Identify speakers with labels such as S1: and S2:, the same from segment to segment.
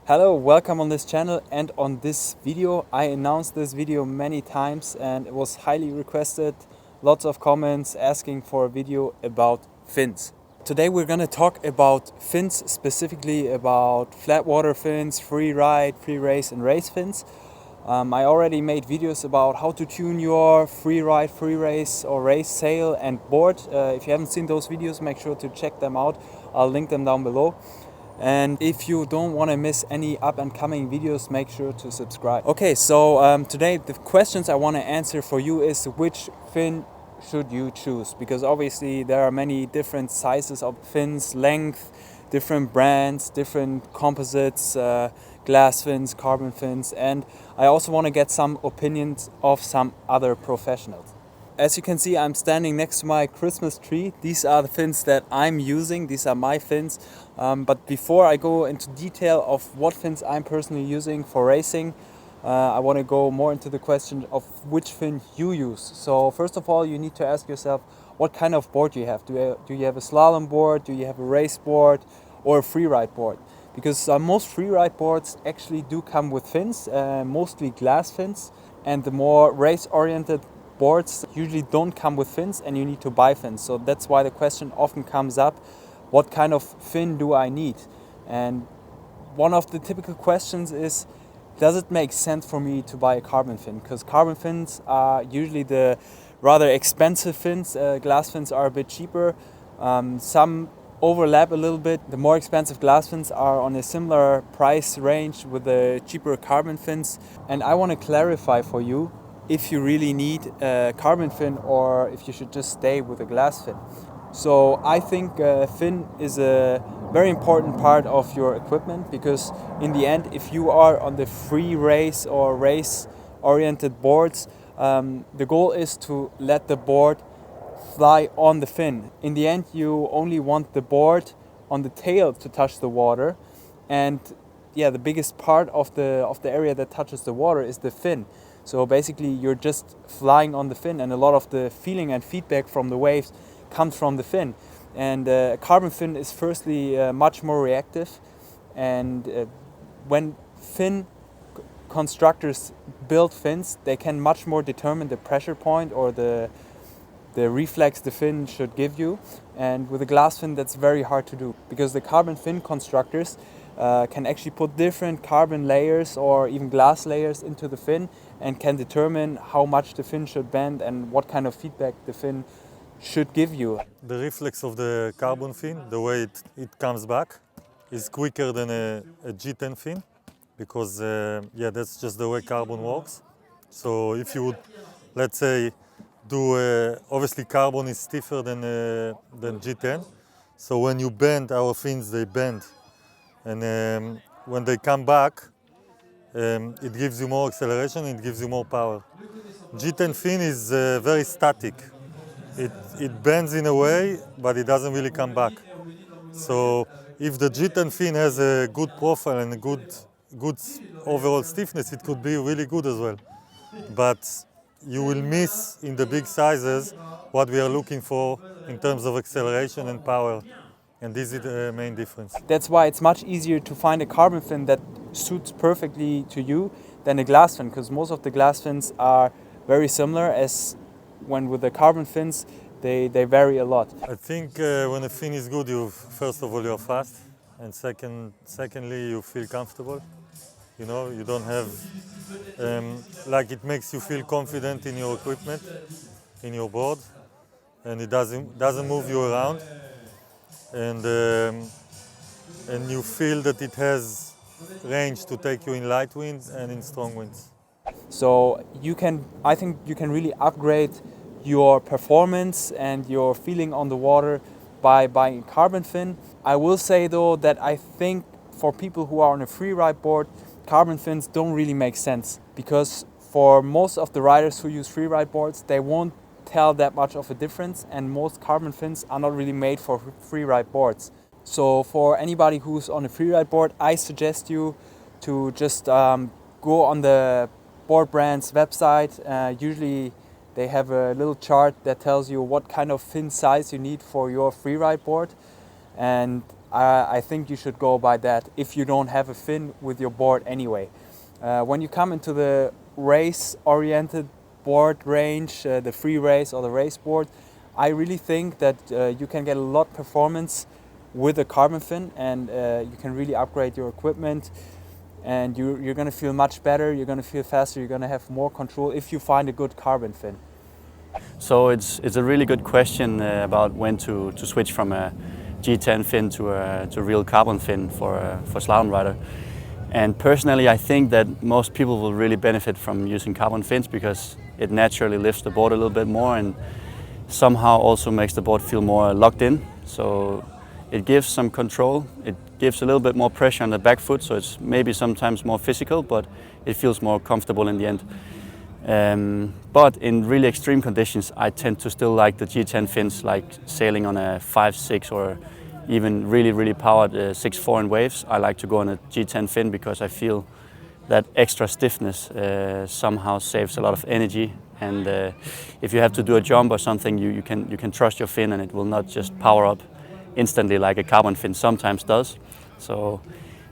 S1: Hello, welcome on this channel and on this video. I announced this video many times and it was highly requested. Lots of comments asking for a video about fins. Today we're gonna talk about fins, specifically about flat water fins, free ride, free race and race fins. I already made videos about how to tune your free ride, free race or race sail and board. If you haven't seen those videos, make sure to check them out. I'll link them down below. And if you don't want to miss any up and coming videos, make sure to subscribe. Okay, so today the questions I want to answer for you is which fin should you choose? Because obviously there are many different sizes of fins, length, different brands, different composites, glass fins, carbon fins, and I also want to get some opinions of some other professionals. As you can see, I'm standing next to my Christmas tree. These are the fins that I'm using. These are my fins. But before I go into detail of what fins I'm personally using for racing, I want to go more into the question of which fin you use. So first of all, you need to ask yourself what kind of board you have. Do you have a slalom board? Do you have a race board or a freeride board? Because most freeride boards actually do come with fins, mostly glass fins, and the more race-oriented boards usually don't come with fins and you need to buy fins. So that's why the question often comes up, what kind of fin do I need? And one of the typical questions is, does it make sense for me to buy a carbon fin? Because carbon fins are usually the rather expensive fins. Glass fins are a bit cheaper. Some overlap a little bit. The more expensive glass fins are on a similar price range with the cheaper carbon fins. And I want to clarify for you if you really need a carbon fin or if you should just stay with a glass fin. So I think a fin is a very important part of your equipment, because in the end, if you are on the free race or race oriented boards, the goal is to let the board fly on the fin. In the end, you only want the board on the tail to touch the water, and yeah, the biggest part of the area that touches the water is the fin. So basically you're just flying on the fin, and a lot of the feeling and feedback from the waves comes from the fin. And a carbon fin is firstly much more reactive, and when fin constructors build fins, they can much more determine the pressure point or the reflex the fin should give you. And with a glass fin that's very hard to do, because the carbon fin constructors can actually put different carbon layers or even glass layers into the fin and can determine how much the fin should bend and what kind of feedback the fin should give you.
S2: The reflex of the carbon fin, the way it comes back, is quicker than a G10 fin, because that's just the way carbon works. So if you would, let's say, obviously carbon is stiffer than G10. So when you bend our fins, they bend. And when they come back, it gives you more acceleration, it gives you more power. G10 fin is very static. It bends in a way, but it doesn't really come back. So if the G10 fin has a good profile and a good overall stiffness, it could be really good as well. But you will miss in the big sizes what we are looking for in terms of acceleration and power. And this is the main difference.
S1: That's why it's much easier to find a carbon fin that suits perfectly to you than a glass fin, because most of the glass fins are very similar, as when with the carbon fins, they vary a lot.
S2: I think when a fin is good, first of all, you're fast, and secondly, you feel comfortable. You know, you don't have, it makes you feel confident in your equipment, in your board, and it doesn't move you around. And you feel that it has range to take you in light winds and in strong winds.
S1: So I think you can really upgrade your performance and your feeling on the water by buying a carbon fin. I will say though that I think for people who are on a free ride board, carbon fins don't really make sense, because for most of the riders who use free ride boards, they won't tell that much of a difference, and most carbon fins are not really made for freeride boards. So for anybody who's on a freeride board, I suggest you to just go on the board brand's website. Usually they have a little chart that tells you what kind of fin size you need for your freeride board, and I think you should go by that if you don't have a fin with your board anyway. When you come into the race-oriented board range, the free race or the race board, I really think that you can get a lot performance with a carbon fin, and you can really upgrade your equipment, and you're going to feel much better, you're going to feel faster, you're going to have more control if you find a good carbon fin.
S3: So it's a really good question about when to switch from a G10 fin to a real carbon fin for slalom rider. And personally, I think that most people will really benefit from using carbon fins because it naturally lifts the board a little bit more and somehow also makes the board feel more locked in. So it gives some control, it gives a little bit more pressure on the back foot, so it's maybe sometimes more physical, but it feels more comfortable in the end. But in really extreme conditions, I tend to still like the G10 fins, like sailing on a 5.6 or even really powered 6.4 in waves. I like to go on a G10 fin because I feel that extra stiffness somehow saves a lot of energy. And if you have to do a jump or something, you can trust your fin and it will not just power up instantly like a carbon fin sometimes does. So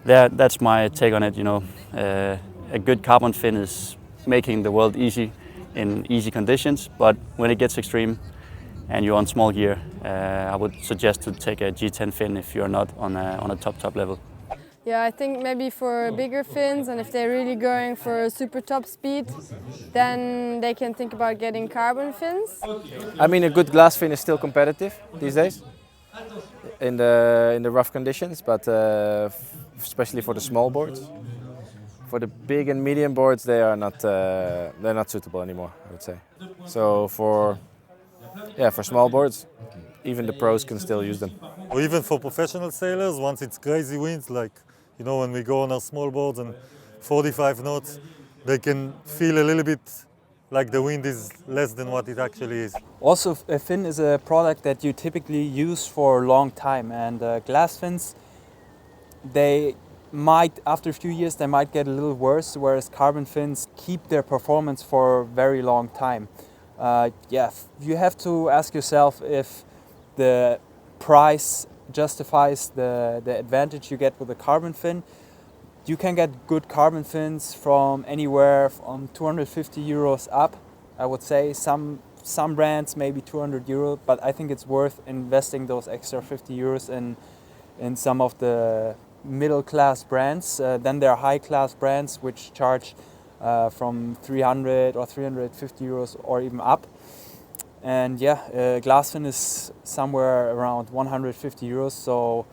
S3: that's my take on it. You know, a good carbon fin is making the world easy in easy conditions, but when it gets extreme and you're on small gear, I would suggest to take a G10 fin if you're not on a top level.
S4: Yeah, I think maybe for bigger fins, and if they're really going for super top speed, then they can think about getting carbon fins.
S5: I mean, a good glass fin is still competitive these days in the rough conditions, but especially for the small boards. For the big and medium boards, they're not suitable anymore, I would say. So for small boards, even the pros can still use them.
S2: Or even for professional sailors, once it's crazy winds, like when we go on our small boards and 45 knots, they can feel a little bit like the wind is less than what it actually is.
S1: Also, a fin is a product that you typically use for a long time, and glass fins, they might, after a few years, they might get a little worse, whereas carbon fins keep their performance for a very long time. You have to ask yourself if the price justifies the advantage you get with a carbon fin. You can get good carbon fins from anywhere from 250 euros up, I would say. Some brands maybe 200 euros, but I think it's worth investing those extra 50 euros in some of the middle class brands. Then there are high class brands which charge from 300 or 350 euros or even up. And glass fin is somewhere around 150 euros. So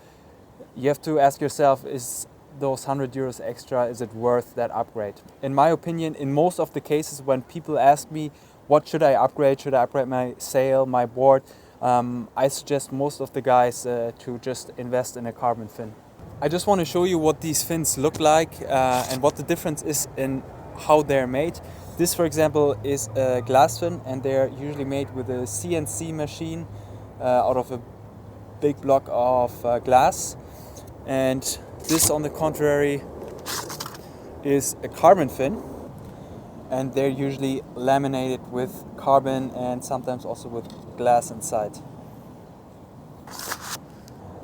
S1: you have to ask yourself, is those 100 euros extra, is it worth that upgrade? In my opinion, in most of the cases when people ask me, what should I upgrade? Should I upgrade my sail, my board? I suggest most of the guys to just invest in a carbon fin. I just want to show you what these fins look like and what the difference is in how they're made. This, for example, is a glass fin, and they're usually made with a CNC machine out of a big block of glass. And this, on the contrary, is a carbon fin, and they're usually laminated with carbon and sometimes also with glass inside.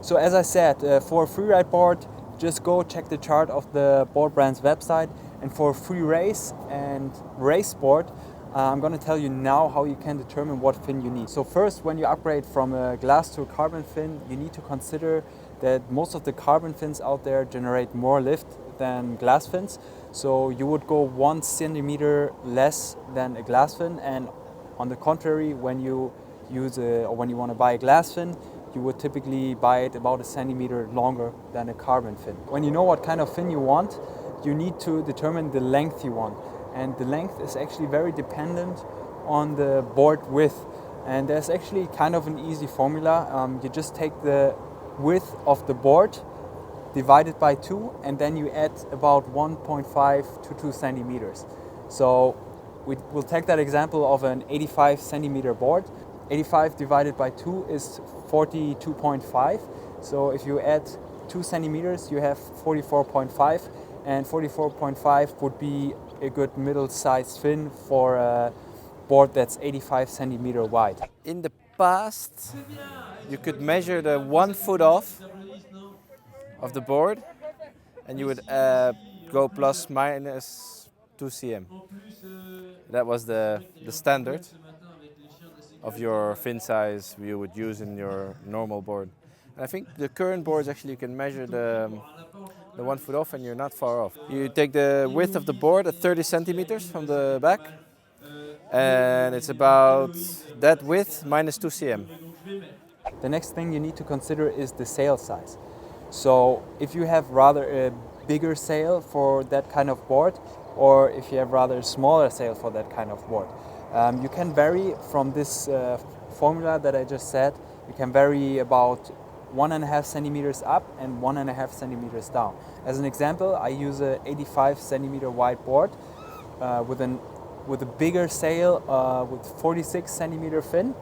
S1: So as I said, for a freeride board, just go check the chart of the board brand's website. And for a free race and race board, I'm going to tell you now how you can determine what fin you need. So first, when you upgrade from a glass to a carbon fin, you need to consider that most of the carbon fins out there generate more lift than glass fins. So you would go 1 centimeter less than a glass fin, and on the contrary, when you when you want to buy a glass fin, you would typically buy it about 1 centimeter longer than a carbon fin. When you know what kind of fin you want, you need to determine the length you want. And the length is actually very dependent on the board width. And there's actually kind of an easy formula. You just take the width of the board, divide it by 2, and then you add about 1.5 to 2 centimeters. So we'll take that example of an 85 centimeter board. 85 divided by 2 is 42.5. So if you add 2 centimeters, you have 44.5. And 44.5 would be a good middle-sized fin for a board that's 85 centimeter wide.
S5: In the past, you could measure the 1 foot off of the board, and you would go plus minus 2 cm. That was the standard of your fin size you would use in your normal board. And I think the current boards actually you can measure the 1 foot off and you're not far off. You take the width of the board at 30 centimeters from the back, and it's about that width minus 2 cm.
S1: The next thing you need to consider is the sail size. So if you have rather a bigger sail for that kind of board, or if you have rather a smaller sail for that kind of board, you can vary from this formula that I just said. You can vary about 1.5 centimeters up and 1.5 centimeters down. As an example, I use a 85 centimeter wide board with a bigger sail with 46 centimeter fin,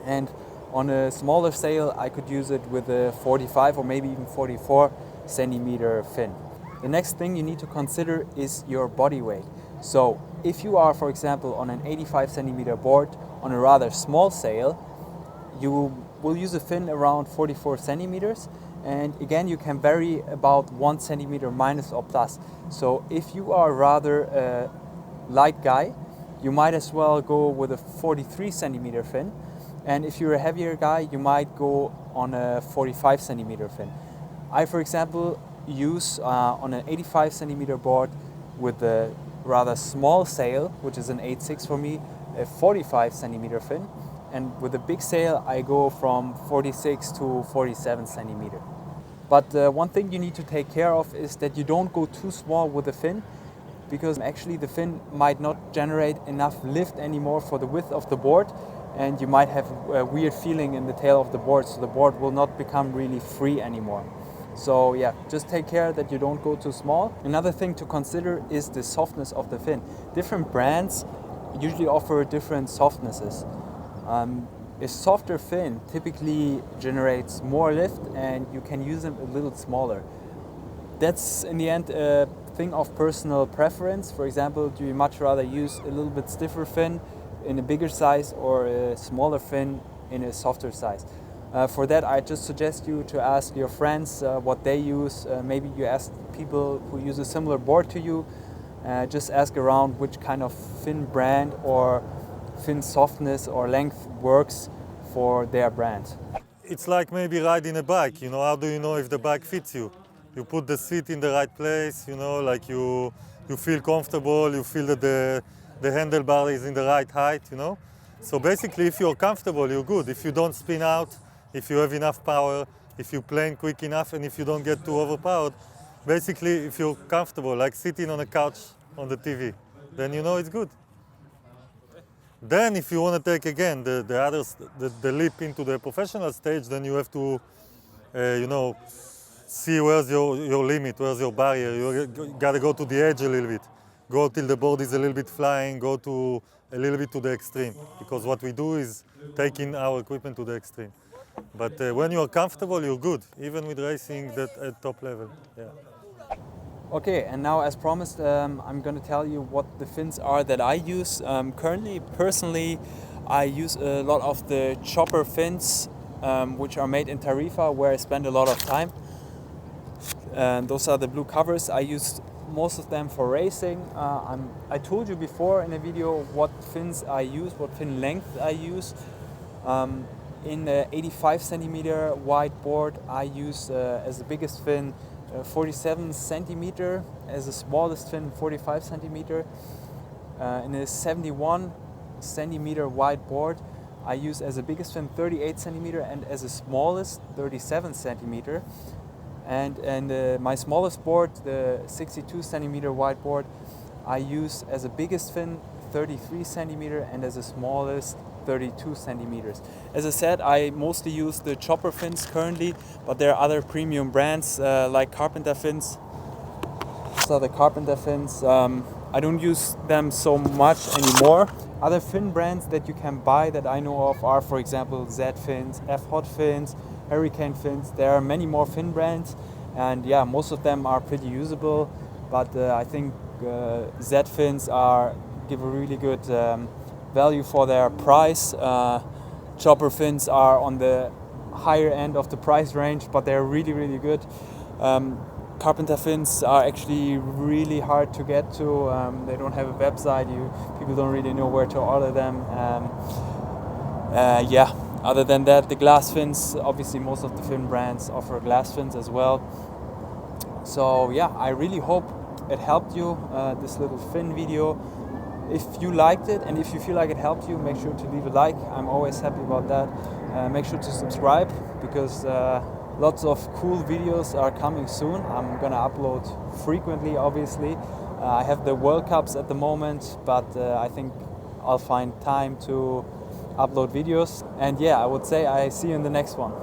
S1: and on a smaller sail I could use it with a 45 or maybe even 44 centimeter fin. The next thing you need to consider is your body weight. So if you are, for example, on an 85 centimeter board on a rather small sail, you will use a fin around 44 centimeters, and again you can vary about 1 centimeter minus or plus. So if you are rather a light guy, you might as well go with a 43 centimeter fin, and if you're a heavier guy you might go on a 45 centimeter fin. I, for example, use on an 85 centimeter board with a rather small sail, which is an 8.6 for me, a 45 centimeter fin, and with a big sail I go from 46 to 47 centimeter. But one thing you need to take care of is that you don't go too small with the fin, because actually the fin might not generate enough lift anymore for the width of the board, and you might have a weird feeling in the tail of the board, so the board will not become really free anymore. So yeah, just take care that you don't go too small. Another thing to consider is the softness of the fin. Different brands usually offer different softnesses. A softer fin typically generates more lift and you can use them a little smaller. That's in the end a thing of personal preference. For example, do you much rather use a little bit stiffer fin in a bigger size or a smaller fin in a softer size? For that, I just suggest you to ask your friends what they use. Maybe you ask people who use a similar board to you. Just ask around which kind of fin brand or fin softness or length works for their brand.
S2: It's like maybe riding a bike, you know, how do you know if the bike fits you? You put the seat in the right place, you know, like you feel comfortable, you feel that the handlebar is in the right height, you know. So basically, if you're comfortable, you're good. If you don't spin out, if you have enough power, if you plane quick enough, and if you don't get too overpowered, basically, if you're comfortable, like sitting on a couch on the TV, then you know it's good. Then if you want to take again the leap into the professional stage, then you have to, you know, see where's your limit, where's your barrier. You gotta go to the edge a little bit. Go till the board is a little bit flying, go to a little bit to the extreme. Because what we do is taking our equipment to the extreme. But when you are comfortable, you're good, even with racing at top level. Yeah.
S1: Okay, and now as promised, I'm going to tell you what the fins are that I use. Currently, personally, I use a lot of the chopper fins, which are made in Tarifa, where I spend a lot of time. Those are the blue covers. I use most of them for racing. I told you before in a video what fins I use, what fin length I use. In the 85 centimeter wide board, I use as the biggest fin 47 centimeter, as the smallest fin 45 centimeter. In a 71 centimeter wide board, I use as the biggest fin 38 centimeter and as the smallest 37 centimeter. And my smallest board, the 62 centimeter wide board, I use as the biggest fin 33 centimeter and as the smallest 32 centimeters. As I said, I mostly use the chopper fins currently, but there are other premium brands like Carpenter fins. These are the Carpenter fins. I don't use them so much anymore. Other fin brands that you can buy that I know of are, for example, Z fins, F Hot fins, Hurricane fins. There are many more fin brands, and yeah, most of them are pretty usable. But I think Z fins give a really good value for their price. Chopper fins are on the higher end of the price range, but they're really, really good. Carpenter fins are actually really hard to get to. They don't have a website. People don't really know where to order them. Yeah. Other than that, the glass fins, obviously most of the fin brands offer glass fins as well. So yeah, I really hope it helped you, this little fin video. If you liked it and if you feel like it helped you, make sure to leave a like. I'm always happy about that. Make sure to subscribe, because lots of cool videos are coming soon. I'm gonna upload frequently, obviously. I have the World Cups at the moment, but I think I'll find time to upload videos. And yeah, I would say I see you in the next one.